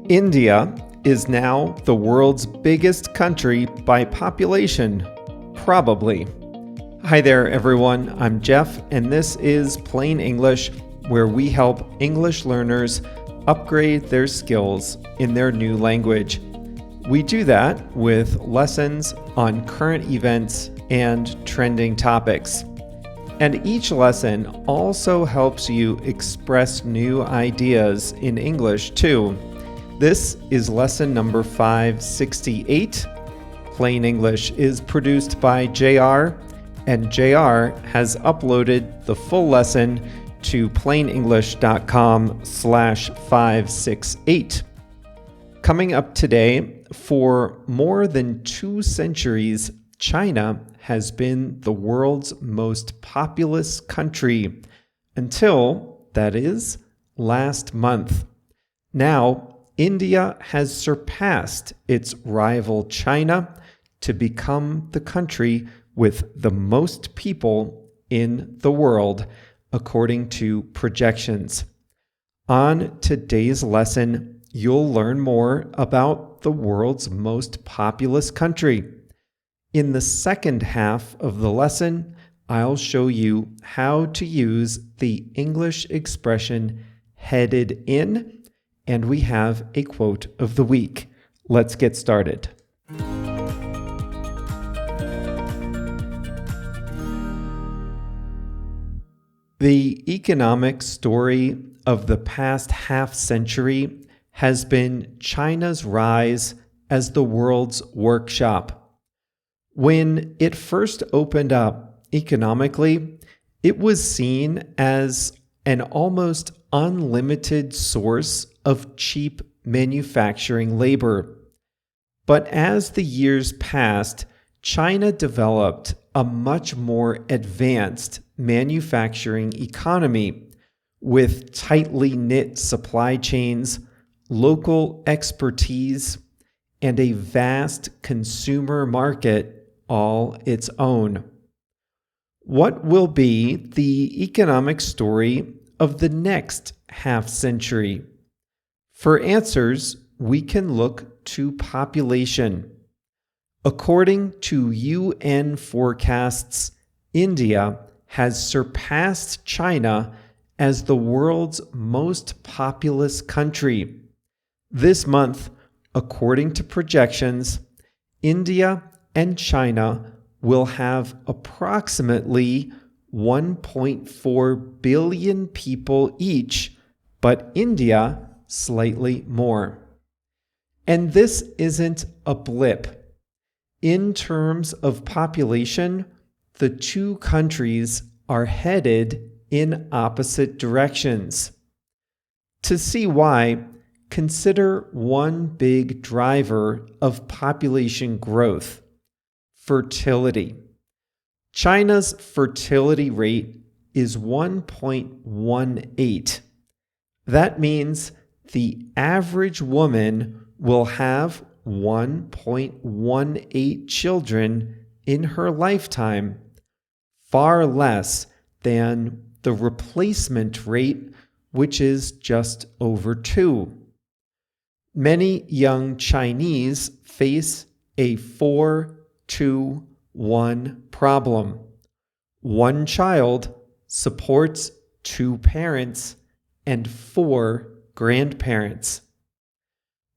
India is now the world's biggest country by population, probably. Hi there, everyone. I'm Jeff, and this is Plain English, where we help English learners upgrade their skills in their new language. We do that with lessons on current events and trending topics. And each lesson also helps you express new ideas in English, too. This is lesson number 568. Plain English is produced by JR, and JR has uploaded the full lesson to plainenglish.com/568. Coming up today, for more than 2 centuries, China has been the world's most populous country until, that is, last month. Now, India has surpassed its rival China to become the country with the most people in the world, according to projections. On today's lesson, you'll learn more about the world's most populous country. In the second half of the lesson, I'll show you how to use the English expression headed in, and we have a quote of the week. Let's get started. The economic story of the past half century has been China's rise as the world's workshop. When it first opened up economically, it was seen as an almost unlimited source of cheap manufacturing labor. But as the years passed, China developed a much more advanced manufacturing economy with tightly knit supply chains, local expertise, and a vast consumer market all its own. What will be the economic story of the next half century? For answers, we can look to population. According to UN forecasts, India has surpassed China as the world's most populous country. This month, according to projections, India and China will have approximately 1.4 billion people each, but India slightly more. And this isn't a blip. In terms of population, the two countries are headed in opposite directions. To see why, consider one big driver of population growth: fertility. China's fertility rate is 1.18. That means the average woman will have 1.18 children in her lifetime, far less than the replacement rate, which is just over 2. Many young Chinese face a 4-2-1 problem. One child supports 2 parents and 4 grandparents.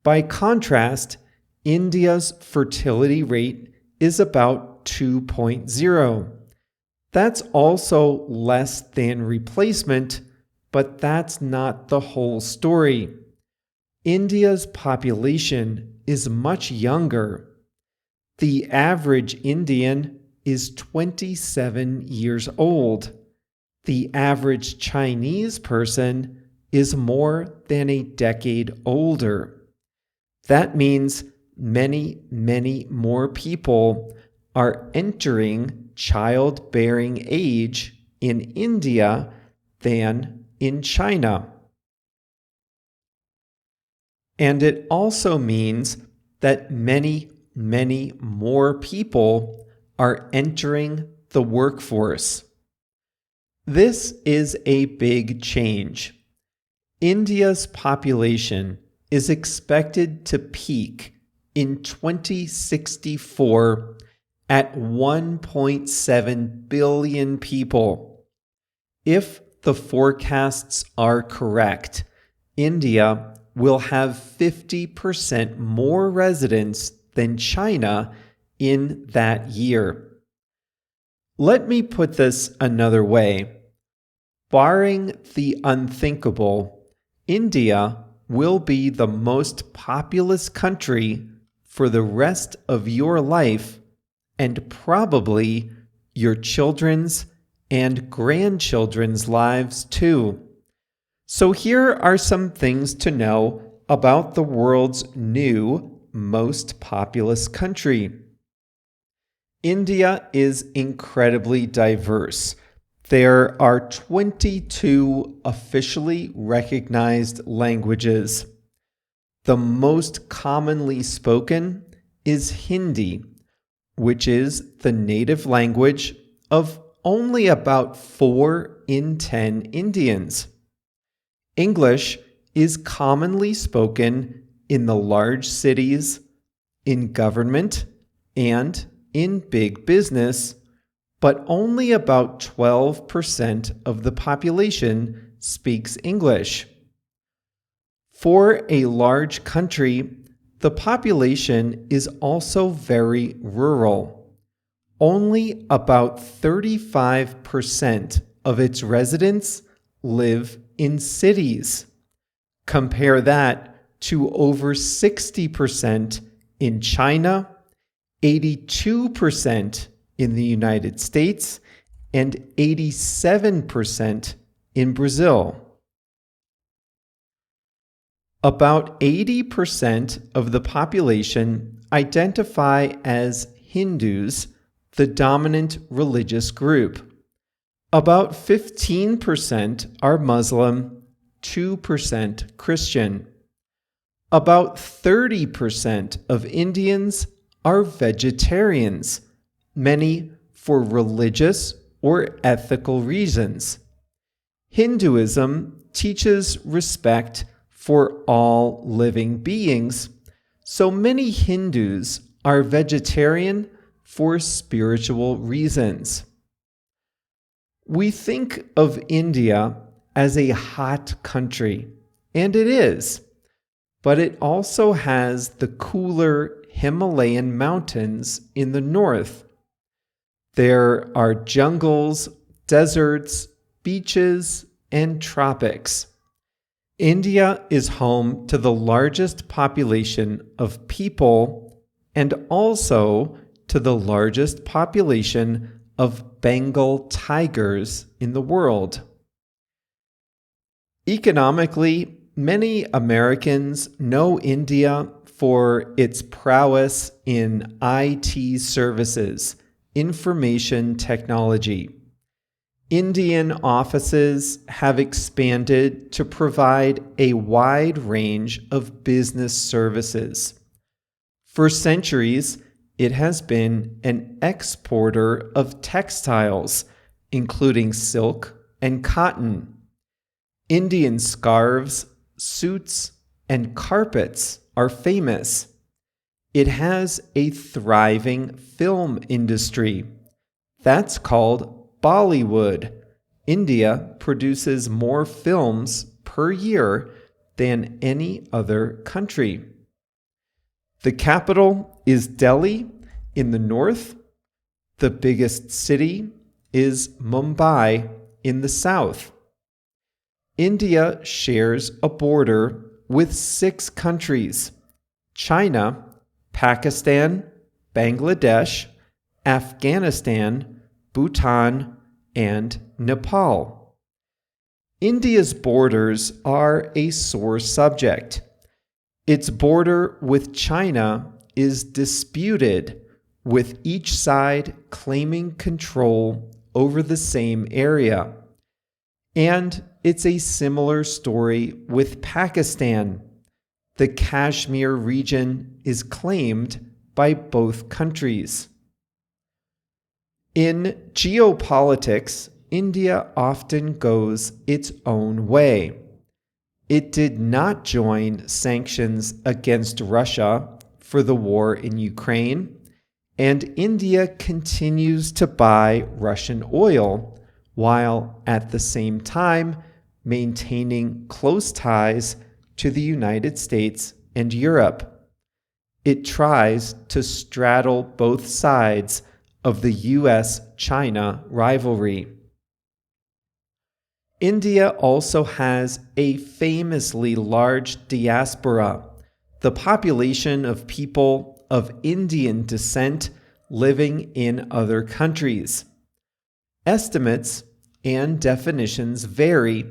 By contrast, India's fertility rate is about 2.0. That's also less than replacement, but that's not the whole story. India's population is much younger. The average Indian is 27 years old. The average Chinese person is more than a decade older. That means many, many more people are entering childbearing age in India than in China. And it also means that many, many more people are entering the workforce. This is a big change. India's population is expected to peak in 2064 at 1.7 billion people. If the forecasts are correct, India will have 50% more residents than China in that year. Let me put this another way. Barring the unthinkable, India will be the most populous country for the rest of your life and probably your children's and grandchildren's lives too. So here are some things to know about the world's new most populous country. India is incredibly diverse. There are 22 officially recognized languages. The most commonly spoken is Hindi, which is the native language of only about 4 in 10 Indians. English is commonly spoken in the large cities, in government, and in big business, but only about 12% of the population speaks English. For a large country, the population is also very rural. Only about 35% of its residents live in cities. Compare that to over 60% in China, 82% in the United States, and 87% in Brazil. About 80% of the population identify as Hindus, the dominant religious group. About 15% are Muslim, 2% Christian. About 30% of Indians are vegetarians, many for religious or ethical reasons. Hinduism teaches respect for all living beings, so many Hindus are vegetarian for spiritual reasons. We think of India as a hot country, and it is, but it also has the cooler Himalayan mountains in the north. There are jungles, deserts, beaches, and tropics. India is home to the largest population of people and also to the largest population of Bengal tigers in the world. Economically, many Americans know India for its prowess in IT services, information technology. Indian offices have expanded to provide a wide range of business services. For centuries, it has been an exporter of textiles, including silk and cotton. Indian scarves, suits, and carpets are famous. It has a thriving film industry. That's called Bollywood. India produces more films per year than any other country. The capital is Delhi in the north. The biggest city is Mumbai in the south. India shares a border with 6 countries: China, Pakistan, Bangladesh, Afghanistan, Bhutan, and Nepal. India's borders are a sore subject. Its border with China is disputed, with each side claiming control over the same area. And it's a similar story with Pakistan. The Kashmir region is claimed by both countries. In geopolitics, India often goes its own way. It did not join sanctions against Russia for the war in Ukraine, and India continues to buy Russian oil while at the same time maintaining close ties to the United States and Europe. It tries to straddle both sides of the US-China rivalry. India also has a famously large diaspora, the population of people of Indian descent living in other countries. Estimates and definitions vary,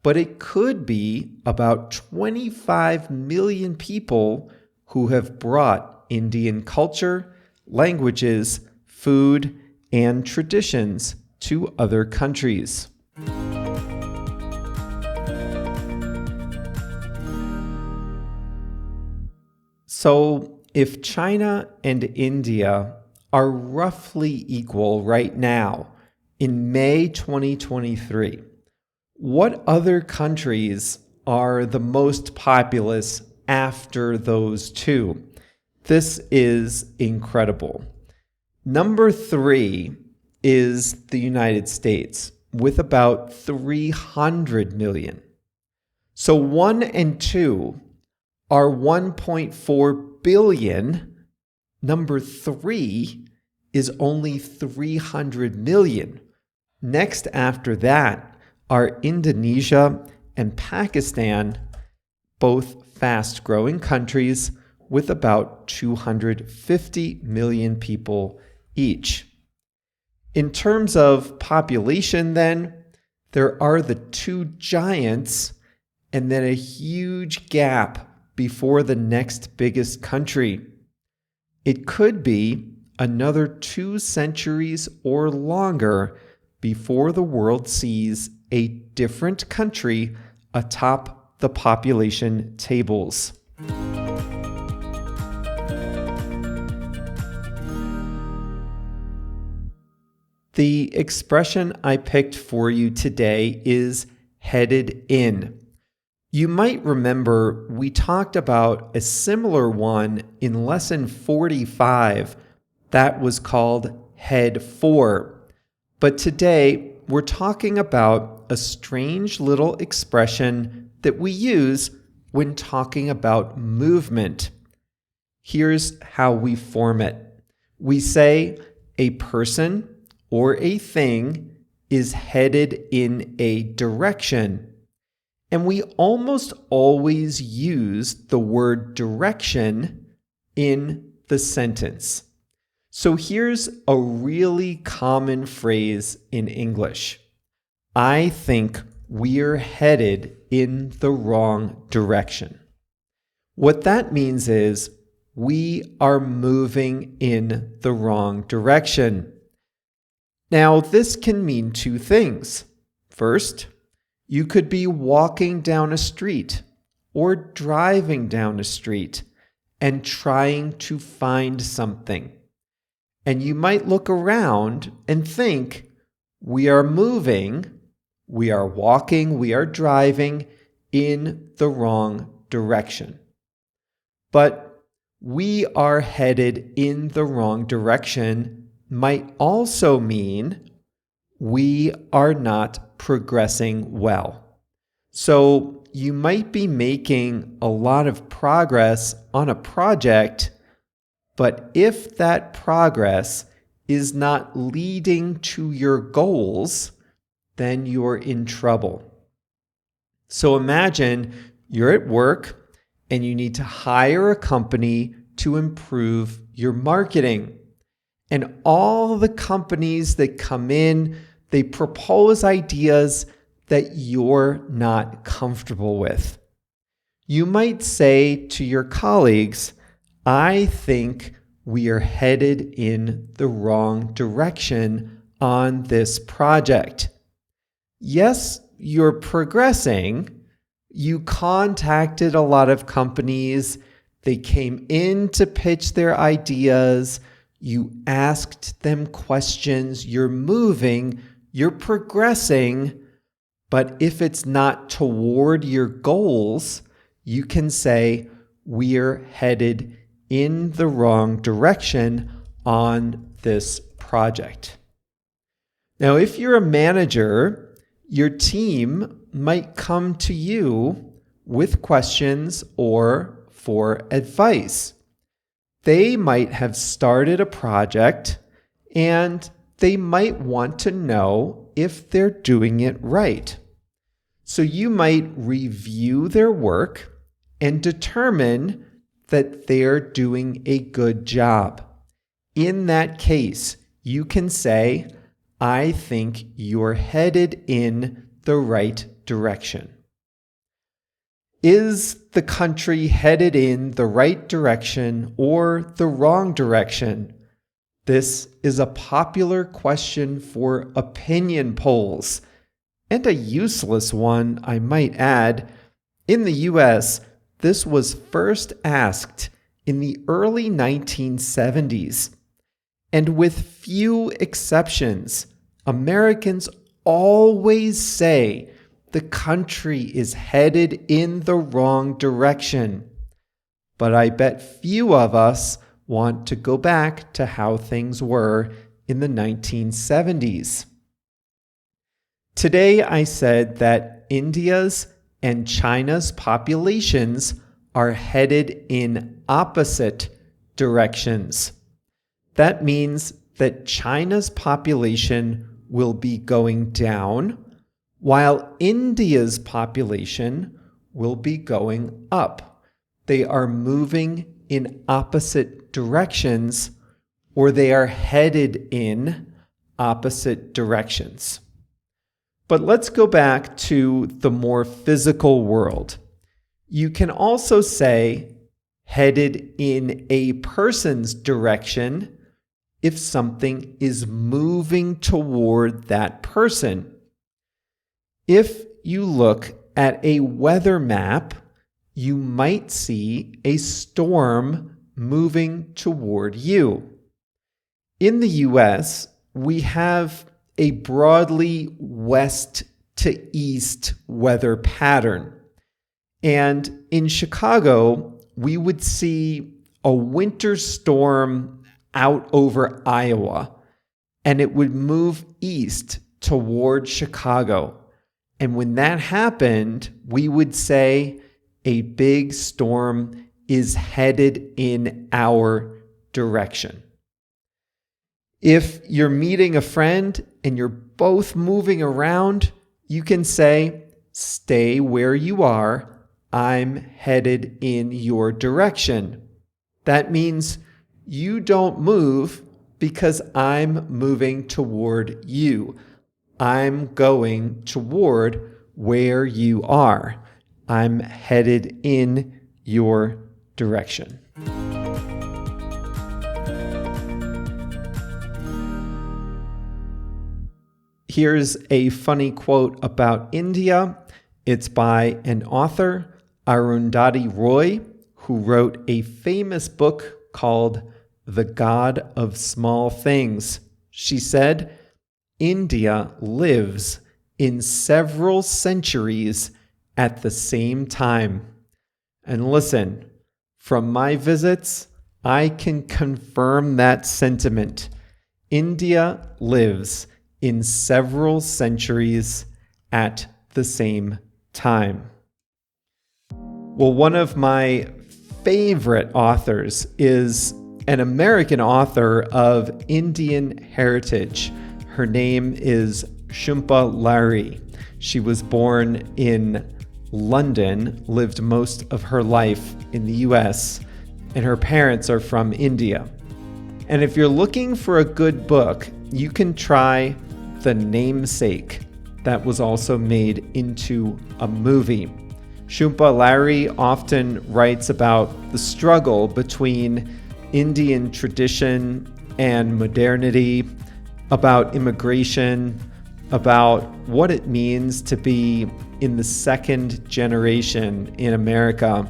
but it could be about 25 million people who have brought Indian culture, languages, food, and traditions to other countries. So, if China and India are roughly equal right now in May 2023, what other countries are the most populous after those two? This is incredible. Number 3 is the United States with about 300 million. So 1 and 2 are 1.4 billion. Number 3 is only 300 million. Next after that are Indonesia and Pakistan, both fast-growing countries with about 250 million people each. In terms of population then, there are the two giants and then a huge gap before the next biggest country. It could be another 2 centuries or longer before the world sees a different country atop the population tables. The expression I picked for you today is headed in. You might remember we talked about a similar one in lesson 45 that was called head for. But today we're talking about a strange little expression that we use when talking about movement. Here's how we form it. We say a person or a thing is headed in a direction. And we almost always use the word direction in the sentence. So here's a really common phrase in English. I think we're headed in the wrong direction. What that means is we are moving in the wrong direction. Now, this can mean two things. First, you could be walking down a street or driving down a street and trying to find something. And you might look around and think, we are moving, we are walking, we are driving in the wrong direction. But we are headed in the wrong direction might also mean we are not progressing well. So you might be making a lot of progress on a project, but if that progress is not leading to your goals, then you're in trouble. So imagine you're at work and you need to hire a company to improve your marketing. And all the companies that come in, they propose ideas that you're not comfortable with. You might say to your colleagues, I think we are headed in the wrong direction on this project. Yes, you're progressing. You contacted a lot of companies. They came in to pitch their ideas. You asked them questions. You're moving. You're progressing. But if it's not toward your goals, you can say, we're headed in the wrong direction on this project. Now, if you're a manager, your team might come to you with questions or for advice. They might have started a project and they might want to know if they're doing it right. So you might review their work and determine that they're doing a good job. In that case, you can say, I think you're headed in the right direction. Is the country headed in the right direction or the wrong direction? This is a popular question for opinion polls, and a useless one, I might add. In the US, this was first asked in the early 1970s. And with few exceptions, Americans always say the country is headed in the wrong direction. But I bet few of us want to go back to how things were in the 1970s. Today I said that India's and China's populations are headed in opposite directions. That means that China's population will be going down, while India's population will be going up. They are moving in opposite directions, or they are headed in opposite directions. But let's go back to the more physical world. You can also say headed in a person's direction if something is moving toward that person. If you look at a weather map, you might see a storm moving toward you. In the US, we have a broadly west to east weather pattern. And in Chicago, we would see a winter storm out over Iowa, and it would move east toward Chicago. And when that happened, we would say a big storm is headed in our direction. If you're meeting a friend and you're both moving around, you can say, stay where you are. I'm headed in your direction. That means you don't move because I'm moving toward you. I'm going toward where you are. I'm headed in your direction. Here's a funny quote about India. It's by an author, Arundhati Roy, who wrote a famous book called The God of Small Things. She said, India lives in several centuries at the same time. And listen, from my visits, I can confirm that sentiment. India lives in several centuries at the same time. Well, one of my favorite authors is an American author of Indian heritage. Her name is Shumpa Lahiri. She was born in London, lived most of her life in the US, and her parents are from India. And if you're looking for a good book, you can try The Namesake. That was also made into a movie. Shumpa Lahiri often writes about the struggle between Indian tradition and modernity, about immigration, about what it means to be in the second generation in America.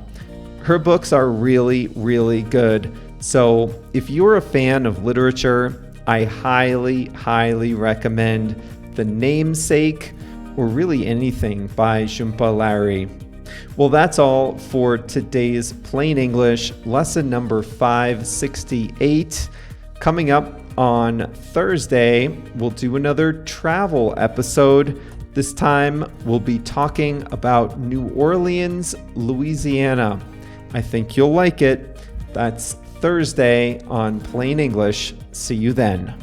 Her books are really, really good. So if you're a fan of literature, I highly, highly recommend The Namesake or really anything by Jhumpa Larry. Well, that's all for today's Plain English lesson number 568. Coming up on Thursday, we'll do another travel episode. This time, we'll be talking about New Orleans, Louisiana. I think you'll like it. That's Thursday on Plain English. See you then.